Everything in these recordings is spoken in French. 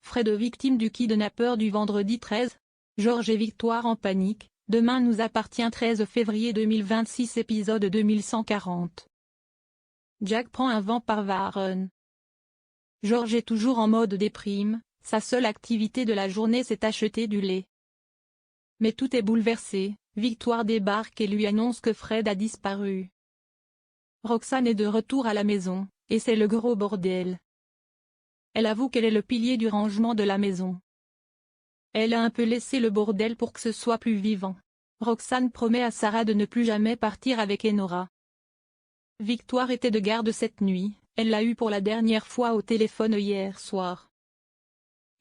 Fred victime du kidnappeur du vendredi 13. Georges et Victoire en panique. Demain nous appartient 13 février 2026 épisode 2140. Jack prend un vent par Warren. Georges est toujours en mode déprime, sa seule activité de la journée c'est acheter du lait. Mais tout est bouleversé, Victoire débarque et lui annonce que Fred a disparu. Roxane est de retour à la maison, et c'est le gros bordel. Elle avoue qu'elle est le pilier du rangement de la maison. Elle a un peu laissé le bordel pour que ce soit plus vivant. Roxane promet à Sarah de ne plus jamais partir avec Enora. Victoire était de garde cette nuit, elle l'a eu pour la dernière fois au téléphone hier soir.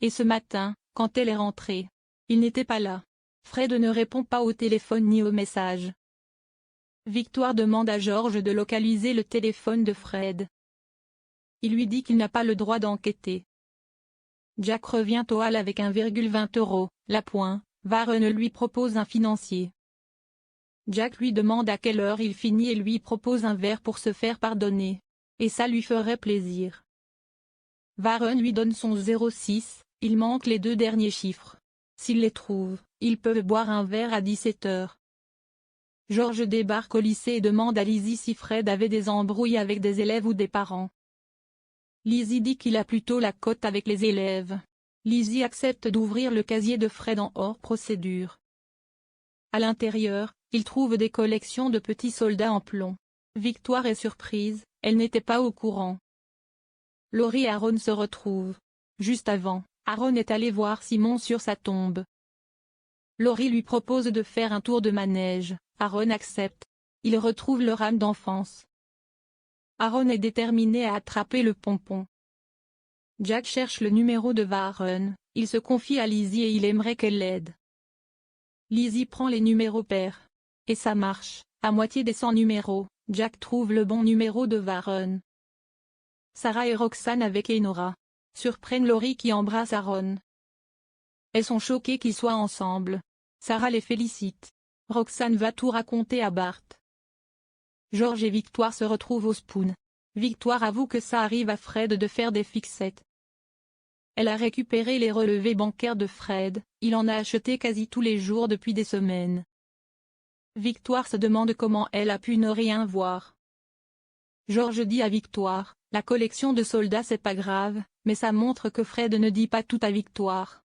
Et ce matin, quand elle est rentrée, il n'était pas là. Fred ne répond pas au téléphone ni aux messages. Victoire demande à Georges de localiser le téléphone de Fred. Il lui dit qu'il n'a pas le droit d'enquêter. Jack revient au hall avec 1,20 €, la pointe. Warren lui propose un financier. Jack lui demande à quelle heure il finit et lui propose un verre pour se faire pardonner. Et ça lui ferait plaisir. Warren lui donne son 06, il manque les 2 derniers chiffres. S'il les trouve, ils peuvent boire un verre à 17 h. Georges débarque au lycée et demande à Lizzie si Fred avait des embrouilles avec des élèves ou des parents. Lizzie dit qu'il a plutôt la cote avec les élèves. Lizzie accepte d'ouvrir le casier de Fred en hors procédure. À l'intérieur, il trouve des collections de petits soldats en plomb. Victoire est surprise, elle n'était pas au courant. Laurie et Aaron se retrouvent. Juste avant, Aaron est allé voir Simon sur sa tombe. Laurie lui propose de faire un tour de manège, Aaron accepte. Ils retrouvent leur âme d'enfance. Aaron est déterminé à attraper le pompon. Jack cherche le numéro de Warren, il se confie à Lizzie et il aimerait qu'elle l'aide. Lizzie prend les numéros pairs. Et ça marche, à moitié des 100 numéros, Jack trouve le bon numéro de Warren. Sarah et Roxane avec Enora surprennent Laurie qui embrasse Aaron. Elles sont choquées qu'ils soient ensemble. Sarah les félicite. Roxane va tout raconter à Bart. Georges et Victoire se retrouvent au Spoon. Victoire avoue que ça arrive à Fred de faire des fixettes. Elle a récupéré les relevés bancaires de Fred, il en a acheté quasi tous les jours depuis des semaines. Victoire se demande comment elle a pu ne rien voir. Georges dit à Victoire, la collection de soldats c'est pas grave, mais ça montre que Fred ne dit pas tout à Victoire.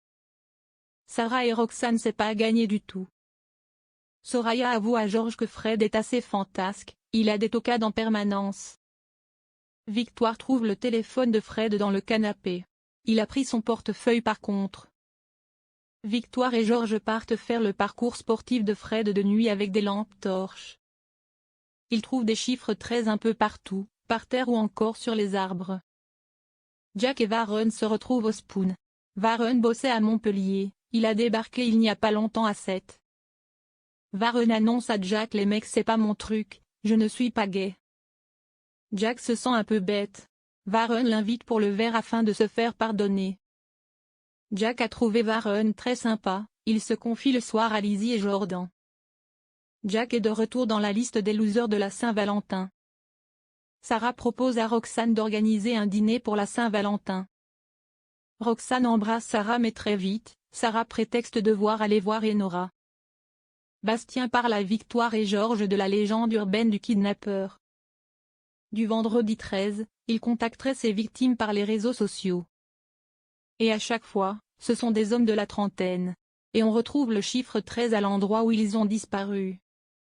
Sarah et Roxane c'est pas gagné du tout. Soraya avoue à Georges que Fred est assez fantasque, il a des tocades en permanence. Victoire trouve le téléphone de Fred dans le canapé. Il a pris son portefeuille par contre. Victoire et Georges partent faire le parcours sportif de Fred de nuit avec des lampes torches. Ils trouvent des chiffres 13 un peu partout, par terre ou encore sur les arbres. Jack et Warren se retrouvent au Spoon. Warren bossait à Montpellier, il a débarqué il n'y a pas longtemps à 7. Warren annonce à Jack les mecs c'est pas mon truc, je ne suis pas gay. Jack se sent un peu bête. Warren l'invite pour le verre afin de se faire pardonner. Jack a trouvé Warren très sympa, il se confie le soir à Lizzie et Jordan. Jack est de retour dans la liste des losers de la Saint-Valentin. Sarah propose à Roxane d'organiser un dîner pour la Saint-Valentin. Roxane embrasse Sarah mais très vite, Sarah prétexte devoir aller voir Enora. Bastien parle à Victoire et Georges de la légende urbaine du kidnappeur. Du vendredi 13, il contacterait ses victimes par les réseaux sociaux. Et à chaque fois, ce sont des hommes de la trentaine. Et on retrouve le chiffre 13 à l'endroit où ils ont disparu.